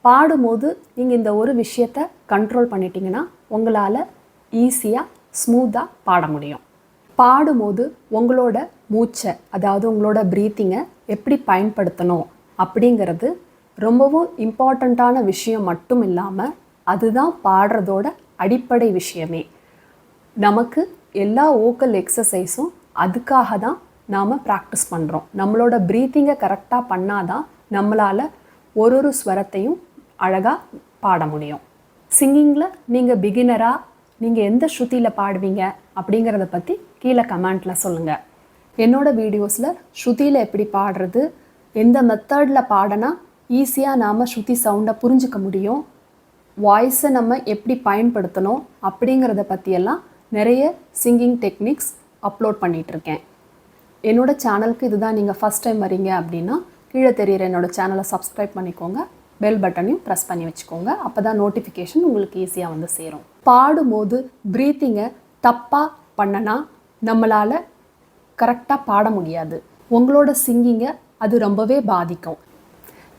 பாடும்போது நீங்கள் இந்த ஒரு விஷயத்தை கண்ட்ரோல் பண்ணிட்டீங்கன்னா உங்களால் ஈஸியாக ஸ்மூத்தாக பாட முடியும். பாடும்போது உங்களோட மூச்சை, அதாவது உங்களோட ப்ரீத்திங்கை எப்படி பயன்படுத்தணும் அப்படிங்கிறது ரொம்பவும் இம்பார்ட்டண்ட்டான விஷயம் மட்டும் இல்லாமல் அதுதான் பாடுறதோட அடிப்படை விஷயமே. நமக்கு எல்லா வோக்கல் எக்ஸசைஸும் அதுக்காக தான் நாம் ப்ராக்டிஸ் பண்ணுறோம். நம்மளோட ப்ரீத்திங்கை கரெக்டாக பண்ணாதான் நம்மளால் ஒரு ஸ்வரத்தையும் அழகாக பாட முடியும். சிங்கிங்கில் நீங்கள் பிகினராக நீங்கள் எந்த ஸ்ருதியில் பாடுவீங்க அப்படிங்கிறத பற்றி கீழே கமெண்ட்டில் சொல்லுங்கள். என்னோடய வீடியோஸில் ஸ்ருதியில் எப்படி பாடுறது, எந்த மெத்தடில் பாடினா ஈஸியாக நாம் ஸ்ருதி சவுண்டை புரிஞ்சிக்க முடியும், வாய்ஸை நம்ம எப்படி பயன்படுத்தணும் அப்படிங்கிறத பற்றியெல்லாம் நிறைய சிங்கிங் டெக்னிக்ஸ் அப்லோட் பண்ணிகிட்ருக்கேன். என்னோடய சேனலுக்கு இதுதான் நீங்கள் ஃபஸ்ட் டைம் வரீங்க அப்படின்னா கீழே தெரிகிற என்னோடய சேனலை சப்ஸ்கிரைப் பண்ணிக்கோங்க, பெல் பட்டனையும் ப்ரெஸ் பண்ணி வச்சுக்கோங்க. அப்போ தான் நோட்டிஃபிகேஷன் உங்களுக்கு ஈஸியாக வந்து சேரும். பாடும்போது ப்ரீத்திங்கை தப்பாக பண்ணனா நம்மளால் கரெக்டாக பாட முடியாது. உங்களோட சிங்கிங்கை அது ரொம்பவே பாதிக்கும்.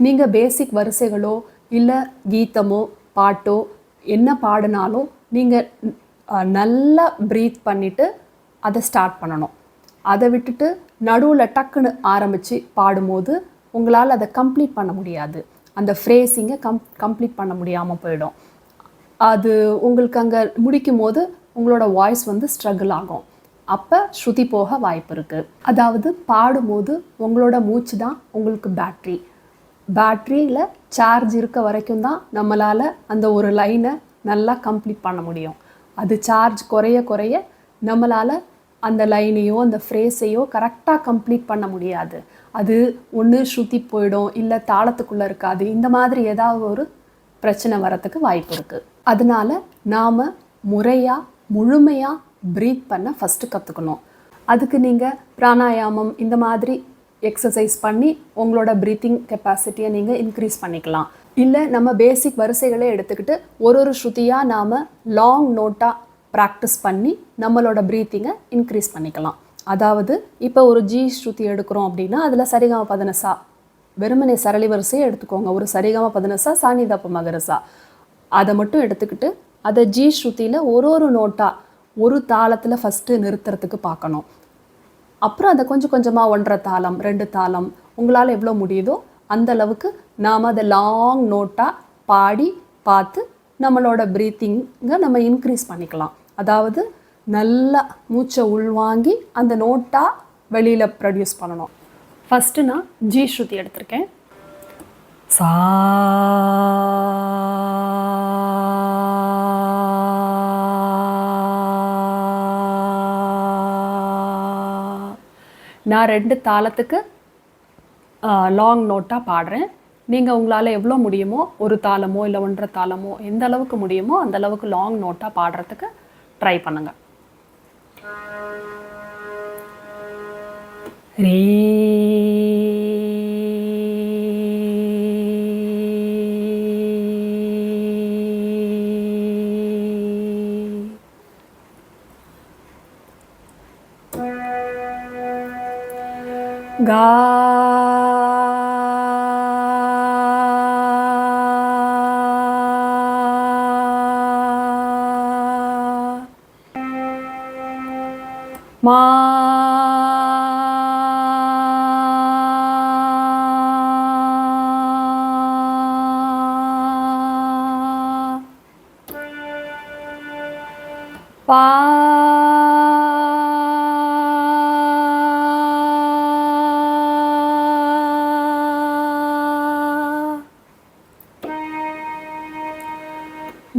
நீங்கள் பேசிக் வரிசைகளோ இல்லை கீதமோ பாட்டோ என்ன பாடினாலும் நீங்கள் நல்லா ப்ரீத் பண்ணிவிட்டு அதை ஸ்டார்ட் பண்ணணும். அதை விட்டுட்டு நடுவில் டக்குன்னு ஆரம்பித்து பாடும்போது உங்களால் அதை கம்ப்ளீட் பண்ண முடியாது. அந்த ஃப்ரேஸிங்கை கம்ப்ளீட் பண்ண முடியாமல் போயிடும். அது உங்களுக்கு அங்கே முடிக்கும் போது உங்களோட வாய்ஸ் வந்து ஸ்ட்ரகிள் ஆகும். அப்போ ஸ்ருதி போக வாய்ப்பு இருக்குது. அதாவது பாடும்போது உங்களோட மூச்சு தான் உங்களுக்கு பேட்ரியில் சார்ஜ் இருக்க வரைக்கும் தான் நம்மளால் அந்த ஒரு லைனை நல்லா கம்ப்ளீட் பண்ண முடியும். அது சார்ஜ் குறைய குறைய நம்மளால் அந்த லைனையோ அந்த ஃப்ரேஸையோ கரெக்டாக கம்ப்ளீட் பண்ண முடியாது. அது ஒன்று ஸ்ருதி போயிடும், இல்லை தாளத்துக்குள்ளே இருக்காது. இந்த மாதிரி ஏதாவது ஒரு பிரச்சனை வரத்துக்கு வாய்ப்பு இருக்குது. அதனால் நாம் முழுமையாக ப்ரீத் பண்ண ஃபஸ்ட்டு கற்றுக்கணும். அதுக்கு நீங்கள் பிராணாயாமம் இந்த மாதிரி எக்ஸசைஸ் பண்ணி உங்களோட ப்ரீத்திங் கெப்பாசிட்டியை நீங்கள் இன்க்ரீஸ் பண்ணிக்கலாம். இல்லை நம்ம பேசிக் வரிசைகளே எடுத்துக்கிட்டு ஒரு ஸ்ருதியாக நாம் லாங் நோட்டாக ப்ராக்டிஸ் பண்ணி நம்மளோட ப்ரீத்திங்கை இன்க்ரீஸ் பண்ணிக்கலாம். அதாவது இப்போ ஒரு ஜி ஸ்ருதி எடுக்கிறோம் அப்படின்னா அதில் சரிகம பதனசா வெறுமனே சரளி வரிசையை எடுத்துக்கோங்க. ஒரு சரிகம பதனசா சானிதப்ப மகரசா அதை மட்டும் எடுத்துக்கிட்டு அதை ஜி ஸ்ருதியில் ஒரு நோட்டாக ஒரு தாளத்தில் ஃபஸ்ட்டு நிறுத்துறதுக்கு பார்க்கணும். அப்புறம் அதை கொஞ்சம் கொஞ்சமாக 1.5 தாளம் 2 தாளம் உங்களால் எவ்வளோ முடியுதோ அந்த அளவுக்கு நாம் அதை லாங் நோட்டாக பாடி பார்த்து நம்மளோட ப்ரீத்திங்கை நம்ம இன்க்ரீஸ் பண்ணிக்கலாம். அதாவது நல்லா மூச்சை உள்வாங்கி அந்த நோட்டாக வெளியில் ப்ரொடியூஸ் பண்ணணும். ஃபஸ்ட்டு நான் ஜி ஸ்ருதி எடுத்திருக்கேன். சா நான் 2 தாளத்துக்கு லாங் நோட்டாக பாடுறேன். நீங்கள் உங்களால் எவ்வளோ முடியுமோ ஒரு தாளமோ இல்லை 1.5 தாளமோ எந்த அளவுக்கு முடியுமோ அந்த அளவுக்கு லாங் நோட்டாக பாடுறதுக்கு ட்ரை பண்ணுங்கள். ரே கா மா பா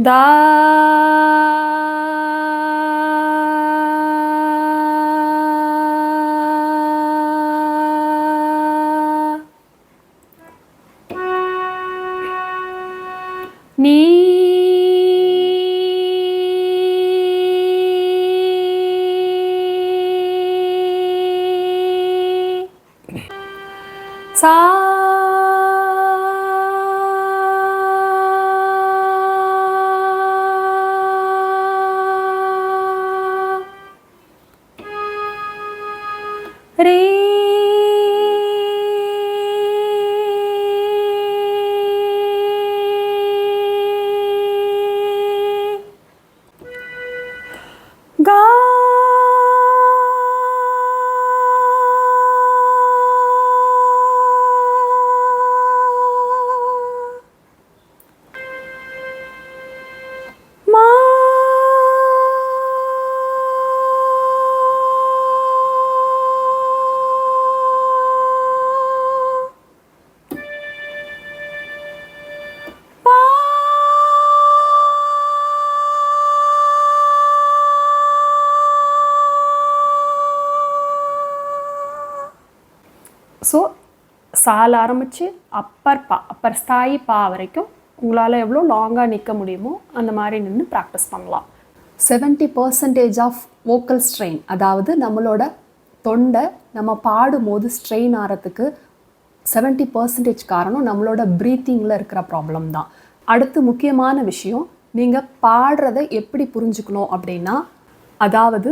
தா நீ சா ரே ஸோ சால ஆரம்பித்து அப்பர் ஸ்தாயி பா வரைக்கும் உங்களால் எவ்வளோ லாங்காக நிற்க முடியுமோ அந்த மாதிரி நின்று ப்ராக்டிஸ் பண்ணலாம். 70% ஆஃப் வோக்கல் ஸ்ட்ரெயின், அதாவது நம்மளோட தொண்டை நம்ம பாடும்போது ஸ்ட்ரெயின் ஆகிறதுக்கு 70% காரணம் நம்மளோட ப்ரீத்திங்கில் இருக்கிற ப்ராப்ளம் தான். அடுத்து முக்கியமான விஷயம், நீங்கள் பாடுறதை எப்படி புரிஞ்சுக்கணும் அப்படின்னா, அதாவது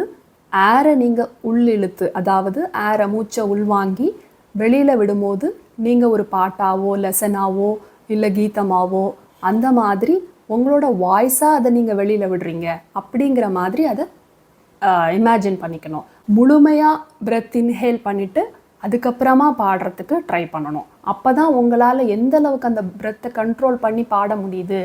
ஏரை நீங்கள் உள்ளிழுத்து, அதாவது ஏரை மூச்சை உள்வாங்கி வெளியில் விடும்போது நீங்கள் ஒரு பாட்டாவோ லெசனாவோ இல்லை கீதமாவோ அந்த மாதிரி உங்களோட வாய்ஸாக அதை நீங்கள் வெளியில் விடுறீங்க அப்படிங்கிற மாதிரி அதை இமேஜின் பண்ணிக்கணும். முழுமையாக பிரெத் இன்ஹேல் பண்ணிவிட்டு அதுக்கப்புறமா பாடுறதுக்கு ட்ரை பண்ணணும். அப்போ தான் உங்களால் எந்த அளவுக்கு அந்த பிரெத்தை கண்ட்ரோல் பண்ணி பாட முடியுது,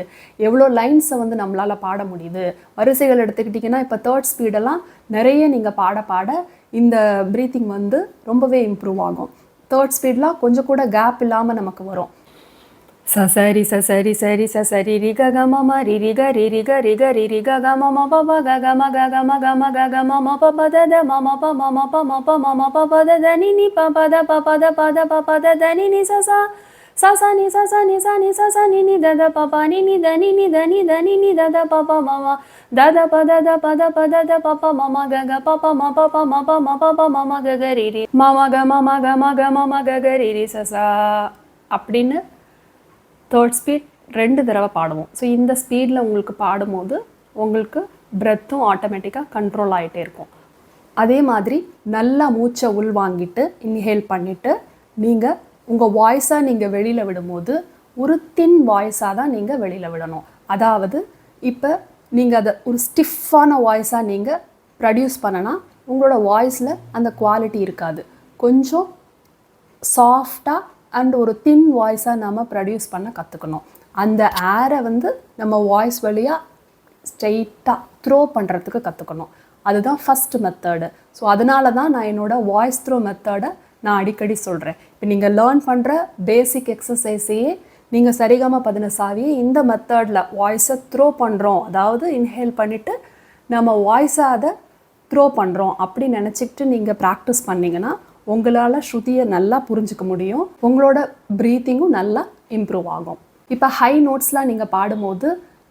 எவ்வளோ லைன்ஸை வந்து நம்மளால் பாட முடியுது. வரிசைகள் எடுத்துக்கிட்டிங்கன்னா இப்போ தேர்ட் ஸ்பீடெல்லாம் நிறைய நீங்கள் பாட பாட இந்த ப்ரீத்திங் வந்து ரொம்பவே இம்ப்ரூவ் ஆகும். தேர்ட் ஸ்பீட்லாம் கொஞ்சம் கூட கேப் இல்லாமல் நமக்கு வரும். சசரி சசரி சரி சசரி ரி க க ம ம ரி ரி க ரி ரி க ரி க ரி ரி க க ம ம ப ப க க ம க க ம க ம க க ம ம ப ப த த ம ம ப ம ம ப ம ப ம ம ப ப த த நி நி ப ப த ப ப த ப த ப ப த த நி நி ச சா சா சா நி ச சா நி சா நி ச சா நி நி த த ப ப நி நி த நி நி த நி த நி நி த த ப ப ம ம த த ப த த ப த ப த த ப ப ம ம க க ப ப ம ப ப ம ப ம ப ப ம ம க க ரி ரி ம ம க ம ம க ம க ம ம க க ரி ரி ச சா அப்படின்னு தேர்ட் ஸ்பீட் 2 தடவை பாடுவோம். ஸோ இந்த ஸ்பீடில் உங்களுக்கு பாடும்போது உங்களுக்கு பிரெத்தும் ஆட்டோமேட்டிக்காக கண்ட்ரோல் ஆகிட்டே இருக்கும். அதே மாதிரி நல்லா மூச்சை உள் வாங்கிட்டு இன்ஹேல் பண்ணிவிட்டு நீங்கள் உங்கள் வாய்ஸாக நீங்கள் வெளியில் விடும்போது ஒரு தின் வாய்ஸாக தான் நீங்கள் வெளியில் விடணும். அதாவது இப்போ நீங்கள் அதை ஒரு ஸ்டிஃபான வாய்ஸாக நீங்கள் ப்ரொடியூஸ் பண்ணனா உங்களோட வாய்ஸில் அந்த குவாலிட்டி இருக்காது. கொஞ்சம் சாஃப்டாக அண்ட் ஒரு தின் வாய்ஸாக நம்ம ப்ரொடியூஸ் பண்ண கற்றுக்கணும். அந்த ஏரை வந்து நம்ம வாய்ஸ் வழியாக ஸ்ட்ரெயிட்டாக த்ரோ பண்ணுறதுக்கு கற்றுக்கணும். அதுதான் ஃபஸ்ட்டு மெத்தடு. ஸோ அதனால தான் நான் என்னோடய வாய்ஸ் த்ரோ மெத்தடை நான் அடிக்கடி சொல்கிறேன். இப்போ நீங்கள் லேர்ன் பண்ணுற பேசிக் எக்ஸசைஸையே நீங்கள் சரிகம பதினசாவியே இந்த மெத்தடில் வாய்ஸை த்ரோ பண்ணுறோம், அதாவது இன்ஹேல் பண்ணிவிட்டு நம்ம வாய்ஸை அதை த்ரோ பண்ணுறோம் அப்படி நினச்சிக்கிட்டு நீங்கள் ப்ராக்டிஸ் பண்ணிங்கன்னா உங்களால் ஸ்ருதியை நல்லா புரிஞ்சிக்க முடியும். உங்களோட ப்ரீத்திங்கும் நல்லா இம்ப்ரூவ் ஆகும். இப்போ ஹை நோட்ஸ்லாம் நீங்கள் பாடும்போது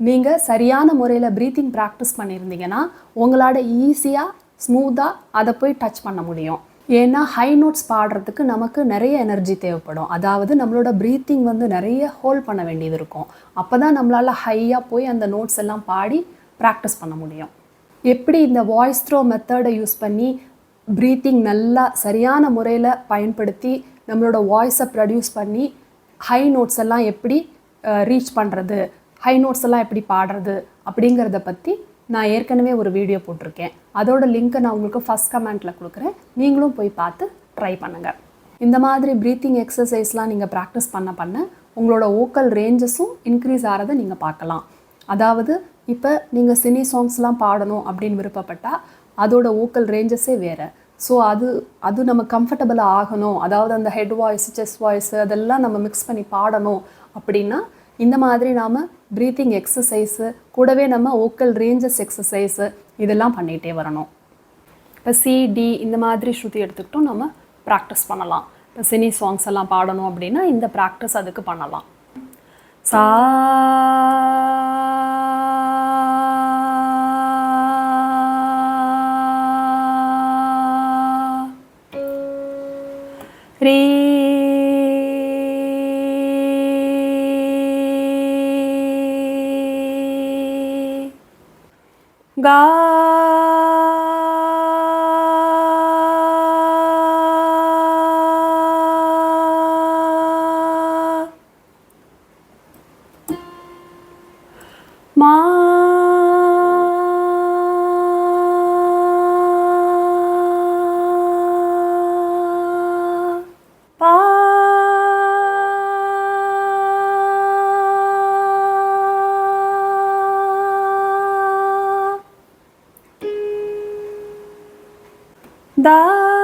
நீங்கள் சரியான முறையில் ப்ரீத்திங் ப்ராக்டிஸ் பண்ணியிருந்தீங்கன்னா உங்களால் ஈஸியாக ஸ்மூத்தாக அதை போய் டச் பண்ண முடியும். ஏன்னா ஹை நோட்ஸ் பாடுறதுக்கு நமக்கு நிறைய எனர்ஜி தேவைப்படும். அதாவது நம்மளோட ப்ரீத்திங் வந்து நிறைய ஹோல்ட் பண்ண வேண்டியது இருக்கும். அப்போ தான் நம்மளால் ஹையாக போய் அந்த நோட்ஸ் எல்லாம் பாடி ப்ராக்டிஸ் பண்ண முடியும். எப்படி இந்த வாய்ஸ் த்ரோ மெத்தடை யூஸ் பண்ணி ப்ரீத்திங் நல்லா சரியான முறையில் பயன்படுத்தி நம்மளோட வாய்ஸை ப்ரொடியூஸ் பண்ணி ஹை நோட்ஸ் எல்லாம் எப்படி ரீச் பண்ணுறது, ஹை நோட்ஸ் எல்லாம் எப்படி பாடுறது அப்படிங்கிறத பற்றி நான் ஏற்கனவே ஒரு வீடியோ போட்டிருக்கேன். அதோட லிங்க்கை நான் உங்களுக்கு ஃபஸ்ட் கமெண்ட்டில் கொடுக்குறேன். நீங்களும் போய் பார்த்து ட்ரை பண்ணுங்கள். இந்த மாதிரி ப்ரீத்திங் எக்ஸசைஸ்லாம் நீங்கள் ப்ராக்டிஸ் பண்ண உங்களோட வோக்கல் ரேஞ்சஸும் இன்க்ரீஸ் ஆகிறத நீங்கள் பார்க்கலாம். அதாவது இப்போ நீங்கள் சினி சாங்ஸ்லாம் பாடணும் அப்படின்னு விருப்பப்பட்டால் அதோட வோக்கல் ரேஞ்சஸே வேறு. ஸோ அது நம்ம கம்ஃபர்டபுளாக ஆகணும், அதாவது அந்த ஹெட் வாய்ஸ் செஸ்ட் வாய்ஸு அதெல்லாம் நம்ம மிக்ஸ் பண்ணி பாடணும் அப்படின்னா இந்த மாதிரி நாம் ப்ரீத்திங் எக்ஸசைஸு கூடவே நம்ம வோக்கல் ரேஞ்சஸ் எக்ஸசைஸு இதெல்லாம் பண்ணிகிட்டே வரணும். இப்போ சிடி இந்த மாதிரி ஸ்ருதி எடுத்துக்கிட்டும் நம்ம ப்ராக்டிஸ் பண்ணலாம். இப்போ சினி சாங்ஸ் எல்லாம் பாடணும் அப்படின்னா இந்த ப்ராக்டிஸ் அதுக்கு பண்ணலாம். சா ரீ கா மா பா da